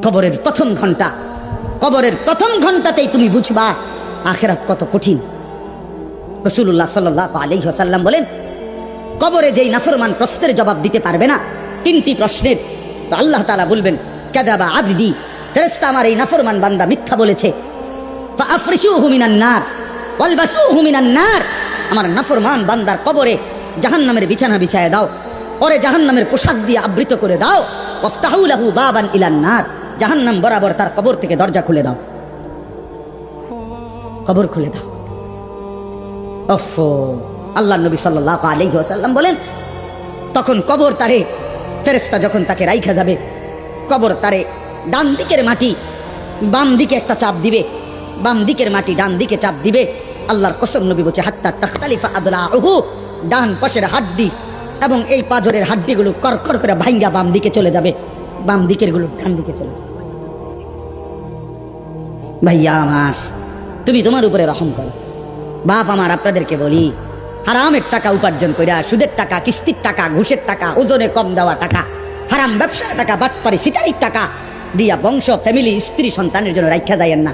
কবরের প্রথম ঘন্টা, কবরের প্রথম ঘন্টাতেই তুমি বুঝবা আখিরাত কত কঠিন। রাসূলুল্লাহ সাল্লাল্লাহু আলাইহি ওয়াসাল্লাম বলেন, কবরে যেই নাফরমান প্রশ্নের জবাব দিতে পারবে না, তিনটি প্রশ্নের, তো আল্লাহ তাআলা বলবেন কাযাবা আবদি, ফেরেশতা আমার এই নাফরমান বান্দা মিথ্যা বলেছে। ফাআফরিশুহু মিনান নার ওয়ালবাসুহু মিনান নার, আমার নাফরমান বান্দার কবরে জাহান্নামের বিছানা বিছায় দাও, পরে জাহান্নামের পোশাক দিয়ে আবৃত করে দাও। ওয়াফতাহু লাহু বাবান ইলান নার, জাহান্নাম বরাবর তার কবর থেকে দরজা খুলে দাও, কবর খুলে দাও। ওফো, আল্লাহ নবী সাল্লাল্লাহু আলাইহি ওয়াসাল্লাম বলেন, তখন কবর তারে, ফেরেশতা যখন তাকে রাইখা যাবে, কবর তারে ডান দিকের মাটি বাম দিকে একটা চাপ দিবে, বাম দিকের মাটি ডান দিকে চাপ দিবে। আল্লাহর কসম, নবী বলছে হাত্তা তাখতালিফা আদলাউহু, ডান পাশের হাড্ডি এবং এই পাজরের হাড্ডিগুলো করকর করে ভাঙ্গা বাম দিকে চলে যাবে, বাম দিকের গুলো ডান দিকে চলে যাবে। ভাইয়া আমার, তুমি তোমার উপরে রহম করো। বাপ আমার, আপনাদেরকে বলি, হারামের টাকা উপার্জন কইরা, সুদের টাকা, কিস্তির টাকা, ঘুষের টাকা, ওজনে কম দেওয়া টাকা, হারাম ব্যবসার টাকা, বাটপারি সিটারির টাকা দিয়া বংশ, ফ্যামিলি, স্ত্রী, সন্তানের জন্য রাখা যায়েন না।